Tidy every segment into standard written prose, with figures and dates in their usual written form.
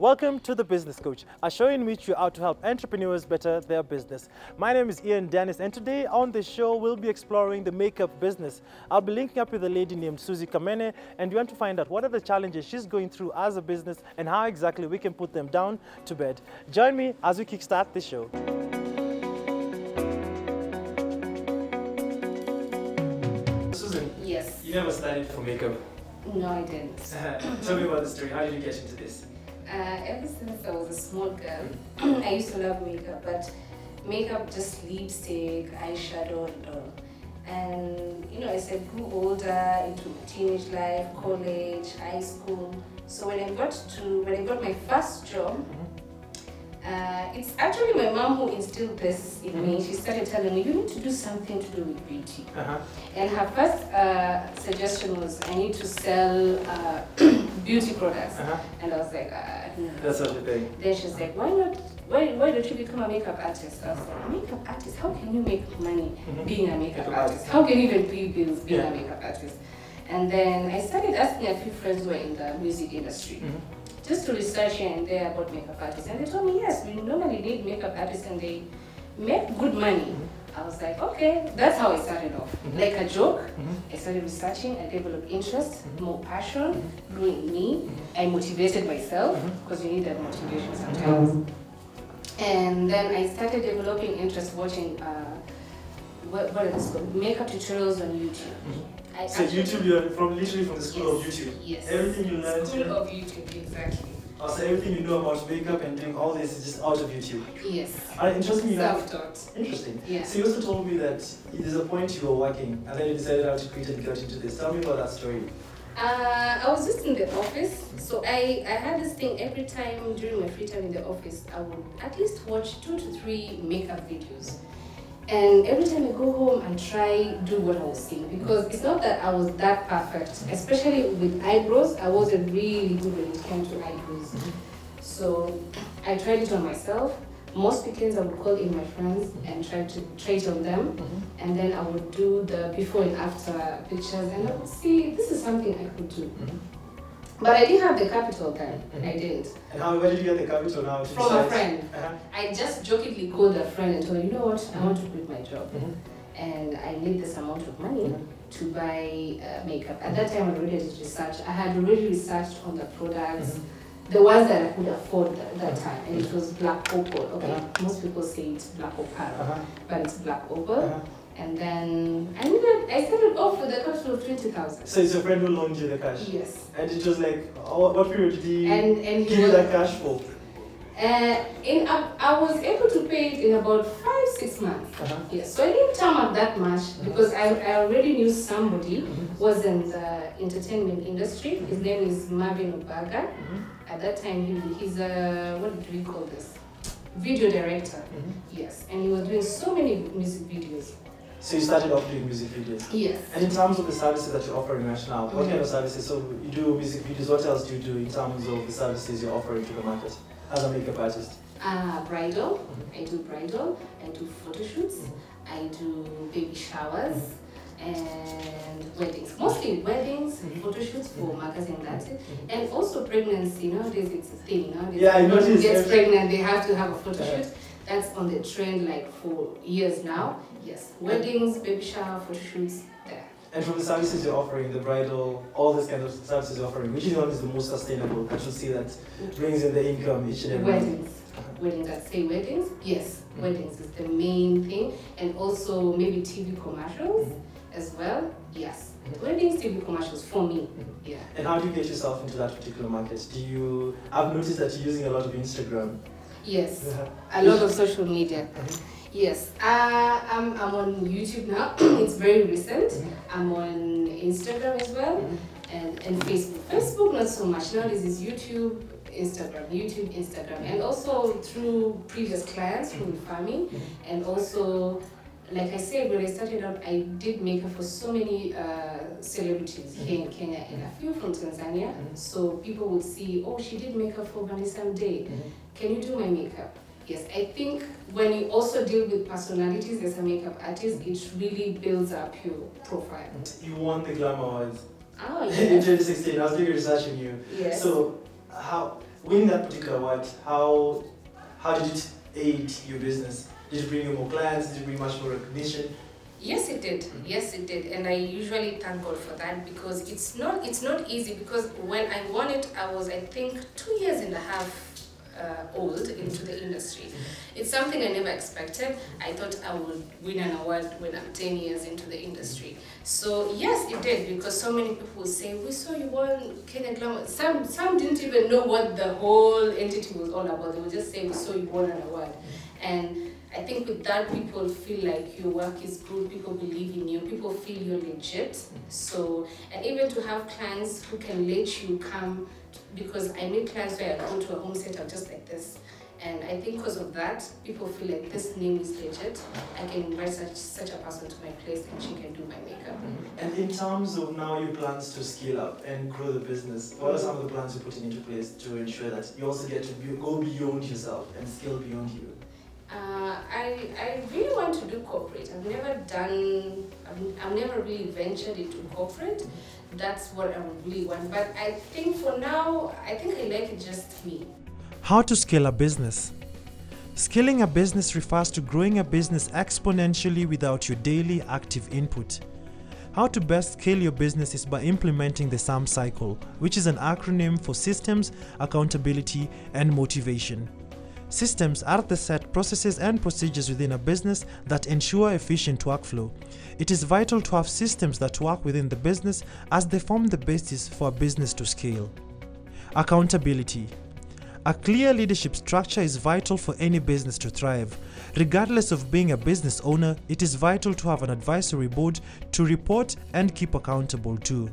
Welcome to The Business Coach, a show in which you're out to help entrepreneurs better their business. My name is Ian Dennis, and today on the show we'll be exploring the makeup business. I'll be linking up with a lady named Suziw, and we want to find out what are the challenges she's going through as a business and how exactly we can put them down to bed. Join me as we kickstart the show. Susan, yes. You never studied for makeup. No, I didn't. Tell me about the story. How did you get into this? Ever since I was a small girl, I used to love makeup, but makeup, just lipstick, eyeshadow and all. And as I grew older into teenage life, college, high school, so when I got my first job, it's actually my mom who instilled this in me. She started telling me, you need to do something to do with beauty. And her first suggestion was, I need to sell beauty products. And I was like, no. That's what you think. Then she's like, why don't you become a makeup artist? I was like, makeup artist? How can you make money being a makeup artist? How can you even pay bills being a makeup artist? And then I started asking a few friends who were in the music industry. Just to research here and there about makeup artists, and they told me yes, we normally need makeup artists and they make good money. I was like, okay, that's how I started off. Like a joke, I started researching, I developed interest, more passion, grew in me. I motivated myself, because you need that motivation sometimes. And then I started developing interest watching, what is this called? Makeup tutorials on YouTube. So YouTube, you're literally from the school of YouTube? Yes. Everything you learned? School of YouTube, exactly. So everything you know about makeup and doing all this is just out of YouTube? Yes. Interesting. Self-taught. Interesting. Yeah. So you also told me that there's a point you were working and then you decided how to quit and got into this. Tell me about that story. I was just in the office, so I had this thing every time during my free time in the office, I would at least watch 2 to 3 makeup videos. And every time I go home and try do what I was seeing, because it's not that I was that perfect, especially with eyebrows. I wasn't really good when it came to eyebrows. So I tried it on myself. Most weekends I would call in my friends and try it on them, and then I would do the before and after pictures, and I would see this is something I could do. But I didn't have the capital then. I didn't. And where did you get the capital now? From a friend. I just jokingly called a friend and told her, you know what, I want to quit my job. And I need this amount of money to buy makeup. At that time I already did research. I had already researched on the products, the ones that I could afford at that time. And it was black opal. Okay, most people say it's black opal, but it's black opal. And then I started off with a capital of 20,000. So it's your friend who loaned you the cash? Yes. And it was like, what period did he give you was, that cash for? I was able to pay it in about 5-6 months. Yes. So I didn't term up that much because I already knew somebody who was in the entertainment industry. His name is Marvin Obaga. At that time, he's a, what do we call this? Video director. Yes. And he was doing so many music videos. So you started off doing music videos? Yes. And in terms of the services that you're offering right now, what kind of services? So you do music videos, what else do you do in terms of the services you're offering to the market as a makeup artist? Bridal. I do bridal. I do photo shoots. I do baby showers and weddings. Mostly weddings, photo shoots for magazine, that's it. And also pregnancy. Nowadays it's a thing. Nowadays I noticed. Who gets pregnant, they have to have a photo shoot. That's on the trend like for years now. Yes, weddings, baby shower, photo shoots, there. And from the services you're offering, the bridal, all these kind of services you're offering, which one is the most sustainable? I should see that brings in the income each and every weddings. Weddings, I'd say weddings. Yes, weddings is the main thing. And also maybe TV commercials as well. Yes, weddings, TV commercials for me. Yeah. And how do you get yourself into that particular market? I've noticed that you're using a lot of Instagram. Yes, a lot of social media. Yes, I'm on YouTube now. It's very recent. I'm on Instagram as well, and Facebook. Facebook not so much. Nowadays is YouTube, Instagram, and also through previous clients who refer me, and also, like I said, when I started out, I did makeup for so many celebrities here in Kenya and a few from Tanzania. So people would see, oh, she did makeup for Vanessa Day. Can you do my makeup? Yes, I think when you also deal with personalities as a makeup artist, it really builds up your profile. You won the Glamour Awards. Oh, yes. In 2016, I was doing research on you. Yes. So how winning that particular award, how did it aid your business? Did it bring you more clients? Did it bring much more recognition? Yes, it did. Yes, it did, and I usually thank God for that, because it's not easy. Because when I won it, I was, I think, 2.5 years old into the industry. It's something I never expected. I thought I would win an award when I'm 10 years into the industry. So yes, it did, because so many people say, we saw you won Kenya Glamour. Some didn't even know what the whole entity was all about. They would just say, we saw you won an award. And I think with that, people feel like your work is good, people believe in you, people feel you're legit. So, and even to have clients who can let you come, because I meet clients where I go to a home setup just like this. And I think because of that, people feel like this name is legit. I can invite such a person to my place and she can do my makeup. And in terms of now your plans to scale up and grow the business, what are some of the plans you're putting into place to ensure that you also get to go beyond yourself and scale beyond you? I really want to do corporate. I've never really ventured into corporate. That's what I would really want. But I think for now, I think I like it just me. How to scale a business? Scaling a business refers to growing a business exponentially without your daily active input. How to best scale your business is by implementing the SAM cycle, which is an acronym for Systems, Accountability, and Motivation. Systems are the set processes and procedures within a business that ensure efficient workflow. It is vital to have systems that work within the business as they form the basis for a business to scale. Accountability. A clear leadership structure is vital for any business to thrive. Regardless of being a business owner, it is vital to have an advisory board to report and keep accountable to.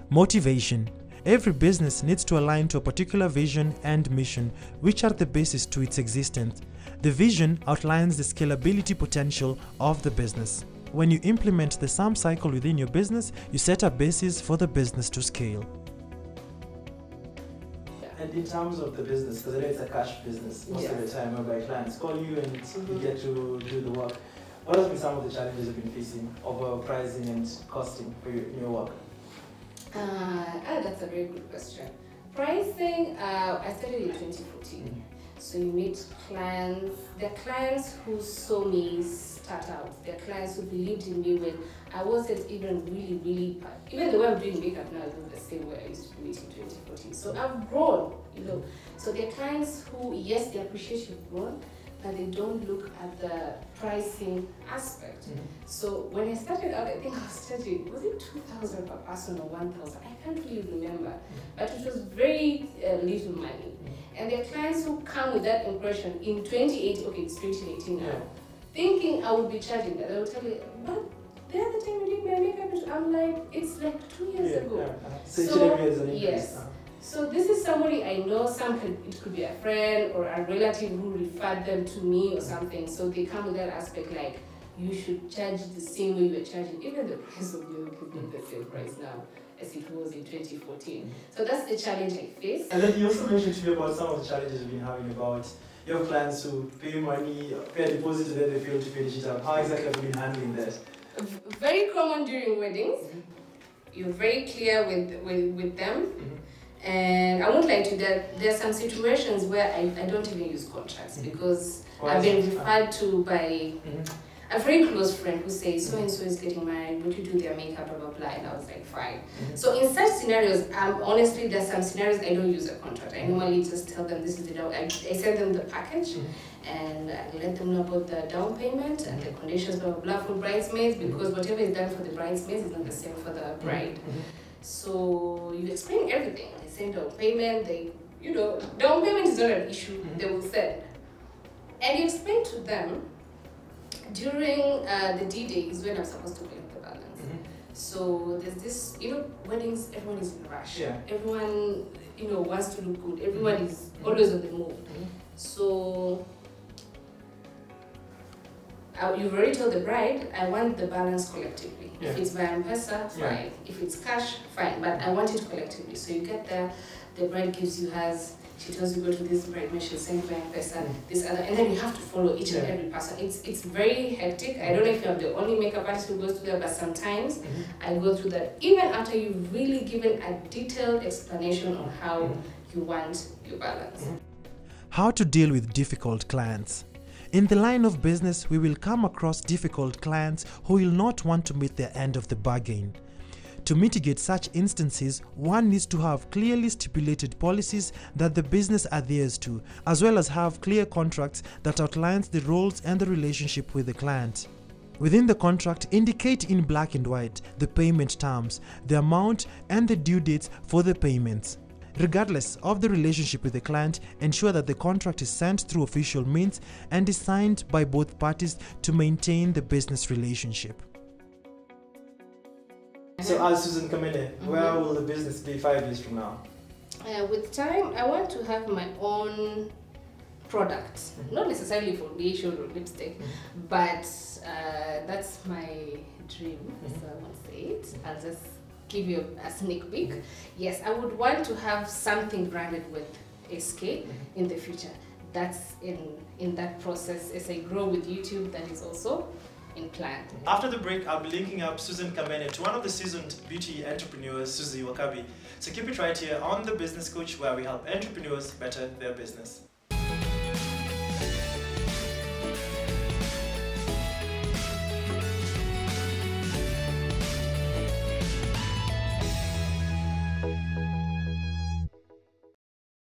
Motivation. Every business needs to align to a particular vision and mission, which are the basis to its existence. The vision outlines the scalability potential of the business. When you implement the SAM cycle within your business, you set a basis for the business to scale. And in terms of the business, because I know it's a cash business most of the time, whereby clients call you and you get to do the work. What have been some of the challenges you've been facing over pricing and costing for your work? That's a very good question. Pricing, I started in 2014. So you meet clients, there are clients who saw me start out. There are clients who believed in me when I wasn't even really, even the way I'm doing makeup now is not the same way I used to do it in 2014. So I've grown, So there are clients who, yes, they appreciate you've grown, but they don't look at the pricing aspect. So when I started out, I think I was charging, was it 2,000 per person or 1,000? I can't really remember, but it was very little money. And there are clients who come with that impression in 2018, okay, it's 2018 now, thinking I would be charging that. They will tell me, but the other time you did my makeup, I'm like, it's like 2 years ago. So yes. So this is somebody I know, it could be a friend or a relative who referred them to me or something. So they come with that aspect like, you should charge the same way you were charging. Even the price of your could be the same price now as it was in 2014. So that's the challenge I face. And then you also mentioned to me about some of the challenges you've been having about your plans to pay money, pay a deposit, and then they fail to finish it up. How exactly have you been handling that? Very common during weddings. You're very clear with them. And I won't lie to you, there are some situations where I don't even use contracts because I've been referred to by a very close friend who says, so-and-so is getting married, would you do their makeup, blah, blah, blah, and I was like, fine. So in such scenarios, honestly, there's some scenarios I don't use a contract. I normally just tell them this is the down, I send them the package, and I let them know about the down payment and the conditions, blah, blah, blah, for bridesmaids, because whatever is done for the bridesmaids is not the same for the bride. So you explain everything. I send down payment, down payment is not an issue, they will send. And you explain to them, during the D-Day is when I'm supposed to collect the balance. So there's this, weddings, everyone is in a rush. Everyone, wants to look good. Everyone is always on the move. So you've already told the bride, I want the balance collectively. If it's via M-Pesa, fine. If it's cash, fine. But I want it collectively. So you get there, the bride gives you hers. She tells you go to this bridesmaid, she'll send you a person, this other, and then you have to follow each and every person. It's very hectic. I don't know if you're the only makeup artist who goes through that, but sometimes I go through that. Even after you've really given a detailed explanation on how you want your balance. How to deal with difficult clients. In the line of business, we will come across difficult clients who will not want to meet their end of the bargain. To mitigate such instances, one needs to have clearly stipulated policies that the business adheres to, as well as have clear contracts that outlines the roles and the relationship with the client. Within the contract, indicate in black and white the payment terms, the amount, and the due dates for the payments. Regardless of the relationship with the client, ensure that the contract is sent through official means and is signed by both parties to maintain the business relationship. So as Susan Kamene, where will the business be 5 years from now? With time, I want to have my own products, not necessarily foundation or lipstick, but that's my dream, so I won't say it. I'll just give you a sneak peek. Yes, I would want to have something branded with SK in the future. That's in that process as I grow with YouTube, that is also in plan. After the break, I'll be linking up Susan Kamene to one of the seasoned beauty entrepreneurs, Suziw, Wokabi. So keep it right here on The Business Coach, where we help entrepreneurs better their business.